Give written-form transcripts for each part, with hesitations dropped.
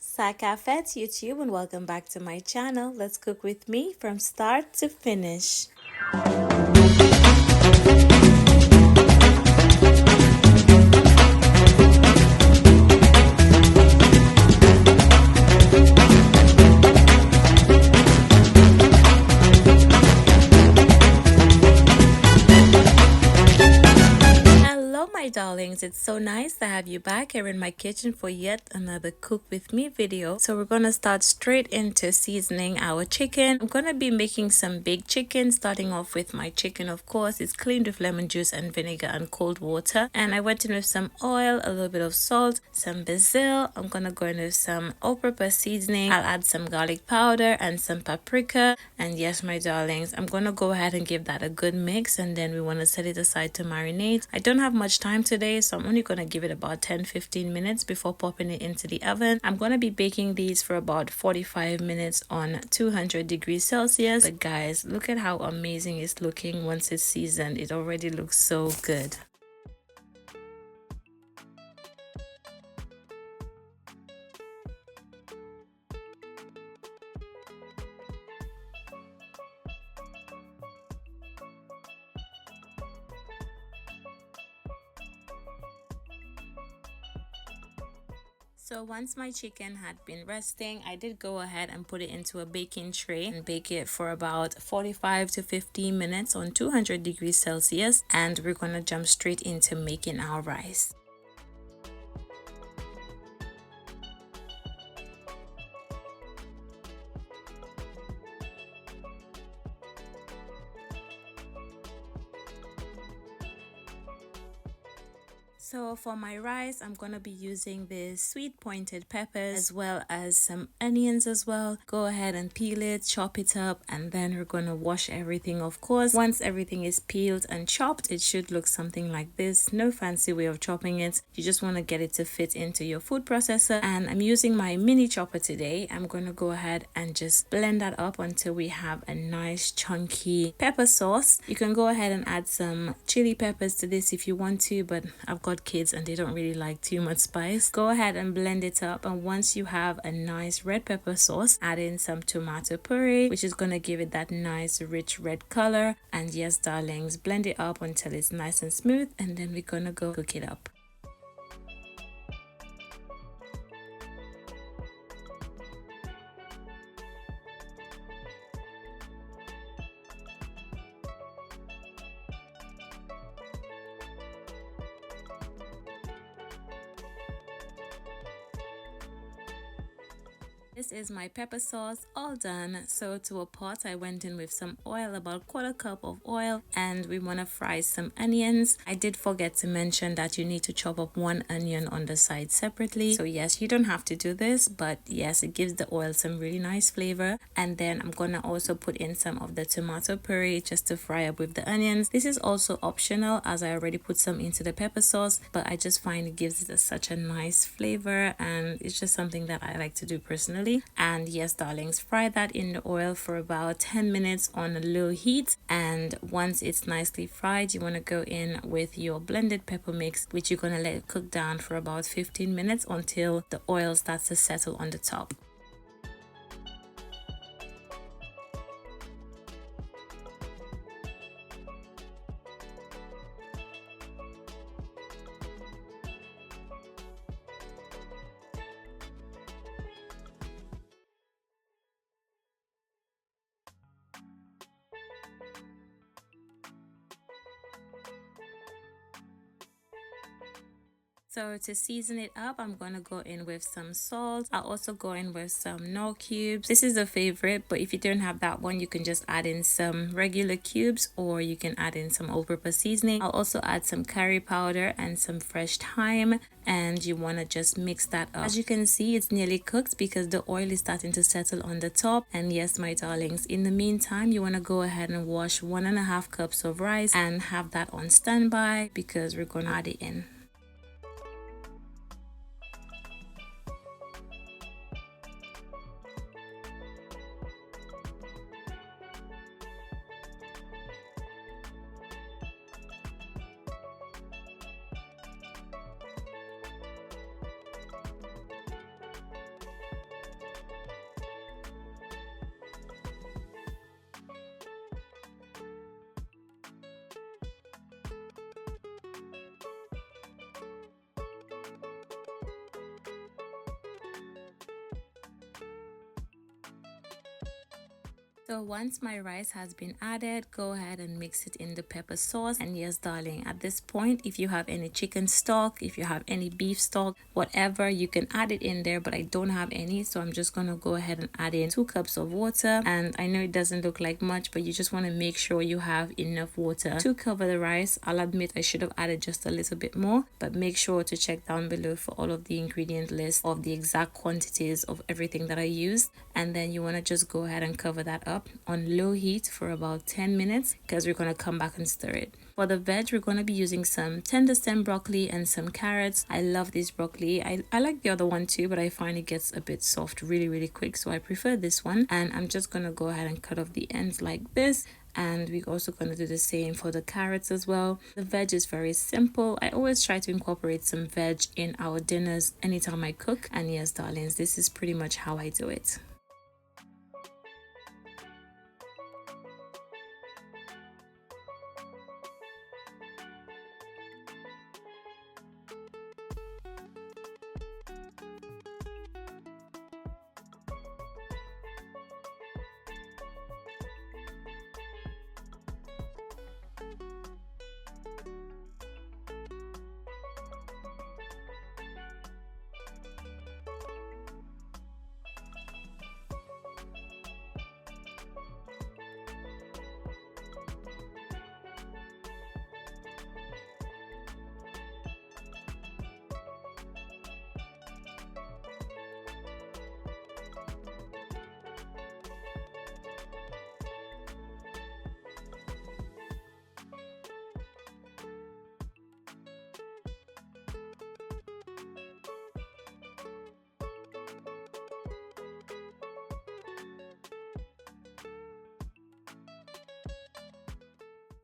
Sakafet YouTube and welcome back to my channel. Let's cook with me from start to finish. My darlings, it's so nice to have you back here in my kitchen for yet another cook with me video. So we're gonna start straight into seasoning our chicken. I'm gonna be making some baked chicken, starting off with my chicken. Of course, it's cleaned with lemon juice and vinegar and cold water, and I went in with some oil, a little bit of salt, some basil. I'm gonna go in with some all-purpose seasoning. I'll add some garlic powder and some paprika, and yes, my darlings, I'm gonna go ahead and give that a good mix, and then we want to set it aside to marinate. I don't have much time today, so I'm only going to give it about 10-15 minutes before popping it into the oven. I'm going to be baking these for about 45 minutes on 200 degrees Celsius. But guys, look at how amazing it's looking once it's seasoned. It already looks so good. So once my chicken had been resting, I did go ahead and put it into a baking tray and bake it for about 45 to 50 minutes on 200 degrees Celsius. And we're going to jump straight into making our rice. So for my rice, I'm going to be using the sweet pointed peppers as well as some onions as well. Go ahead and peel it, chop it up, and then we're going to wash everything, of course. Once everything is peeled and chopped, it should look something like this. No fancy way of chopping it. You just want to get it to fit into your food processor. And I'm using my mini chopper today. I'm going to go ahead and just blend that up until we have a nice chunky pepper sauce. You can go ahead and add some chili peppers to this if you want to, but I've got kids and they don't really like too much spice. Go ahead and blend it up, and once you have a nice red pepper sauce, add in some tomato puree, which is going to give it that nice rich red color. And yes, darlings, blend it up until it's nice and smooth, and then we're gonna go cook it up. This is my pepper sauce all done. So to a pot, I went in with some oil, about quarter cup of oil, and we want to fry some onions. I did forget to mention that you need to chop up one onion on the side separately. So yes, you don't have to do this, but yes, it gives the oil some really nice flavor. And then I'm gonna also put in some of the tomato puree just to fry up with the onions. This is also optional as I already put some into the pepper sauce, but I just find it gives it such a nice flavor, and it's just something that I like to do personally. And yes, darlings, fry that in the oil for about 10 minutes on a low heat. And once it's nicely fried, you want to go in with your blended pepper mix, which you're going to let it cook down for about 15 minutes until the oil starts to settle on the top. So to season it up, I'm going to go in with some salt. I'll also go in with some Knorr cubes. This is a favorite, but if you don't have that one, you can just add in some regular cubes, or you can add in some all-purpose seasoning. I'll also add some curry powder and some fresh thyme, and you want to just mix that up. As you can see, it's nearly cooked because the oil is starting to settle on the top. And yes, my darlings, in the meantime, you want to go ahead and wash 1.5 cups of rice and have that on standby because we're going to add it in. So once my rice has been added, go ahead and mix it in the pepper sauce. And yes, darling, at this point, if you have any chicken stock, if you have any beef stock, whatever, you can add it in there, but I don't have any, so I'm just gonna go ahead and add in 2 cups of water. And I know it doesn't look like much, but you just want to make sure you have enough water to cover the rice. I'll admit I should have added just a little bit more, but make sure to check down below for all of the ingredient list of the exact quantities of everything that I used. And then you want to just go ahead and cover that up on low heat for about 10 minutes because we're going to come back and stir it. For the veg, we're going to be using some Tenderstem broccoli and some carrots. I love this broccoli. I like the other one too, but I find it gets a bit soft really quick, so I prefer this one. And I'm just going to go ahead and cut off the ends like this. And we're also going to do the same for the carrots as well. The veg is very simple. I always try to incorporate some veg in our dinners anytime I cook. And yes, darlings, this is pretty much how I do it.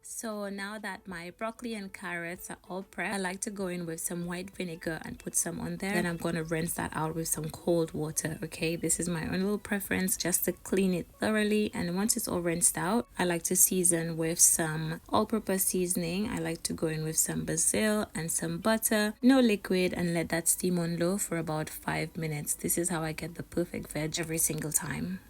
So now that my broccoli and carrots are all prepped, I like to go in with some white vinegar and put some on there. Then I'm going to rinse that out with some cold water, okay? This is my own little preference, just to clean it thoroughly. And once it's all rinsed out, I like to season with some all-purpose seasoning. I like to go in with some basil and some butter, no liquid, and let that steam on low for about 5 minutes. This is how I get the perfect veg every single time.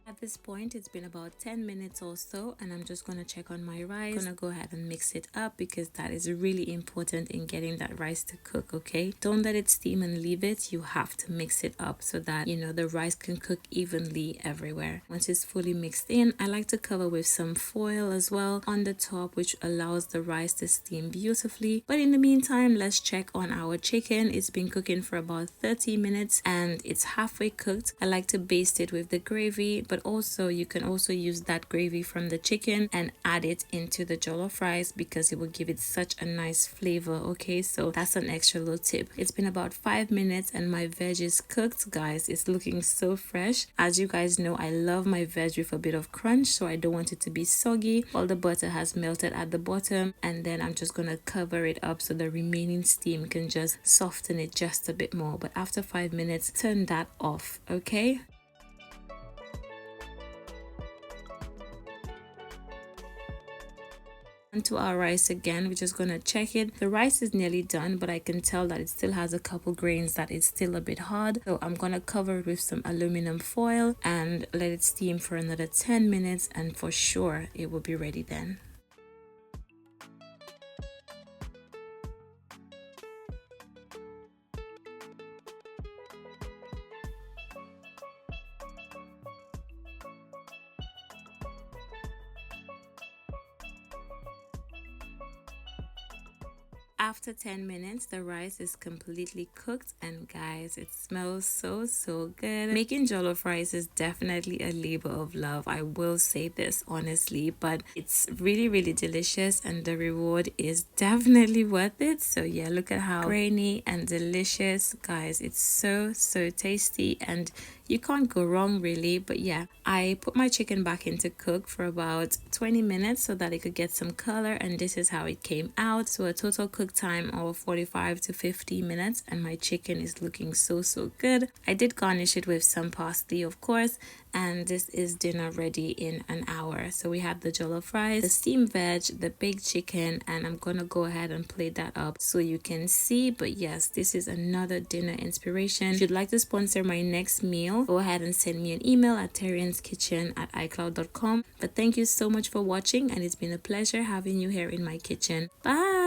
At this point, it's been about 10 minutes or so, and I'm just going to check on my rice. I'm going to go ahead and mix it up because that is really important in getting that rice to cook, okay? Don't let it steam and leave it. You have to mix it up so that, you know, the rice can cook evenly everywhere. Once it's fully mixed in, I like to cover with some foil as well on the top, which allows the rice to steam beautifully. But in the meantime, let's check on our chicken. It's been cooking for about 30 minutes and it's halfway cooked. I like to baste it with the gravy, but also you can also use that gravy from the chicken and add it into the jollof rice because it will give it such a nice flavor, okay? So that's an extra little tip. It's been about 5 minutes and my veg is cooked, guys. It's looking so fresh. As you guys know, I love my veg with a bit of crunch, so I don't want it to be soggy. All the butter has melted at the bottom, and then I'm just gonna cover it up so the remaining steam can just soften it just a bit more. But after 5 minutes, turn that off, okay? Onto our rice again. We're just gonna check it. The rice is nearly done, but I can tell that it still has a couple grains that it's still a bit hard, so I'm gonna cover it with some aluminum foil and let it steam for another 10 minutes, and for sure it will be ready then. After 10 minutes, the rice is completely cooked, and guys, it smells so good. Making jollof rice is definitely a labor of love. I will say this honestly, but it's really delicious and the reward is definitely worth it. So yeah, look at how grainy and delicious, guys. It's so tasty and you can't go wrong really. But yeah, I put my chicken back into cook for about 20 minutes so that it could get some color, and this is how it came out. So a total cook time of 45 to 50 minutes, and my chicken is looking so good. I did garnish it with some parsley, of course, and this is dinner ready in an hour. So we have the jollof rice, the steamed veg, the baked chicken, and I'm gonna go ahead and plate that up so you can see. But yes, this is another dinner inspiration. If you'd like to sponsor my next meal, go ahead and send me an email at TERRI-ANN'S@icloud.com. But thank you so much for watching, and it's been a pleasure having you here in my kitchen. Bye.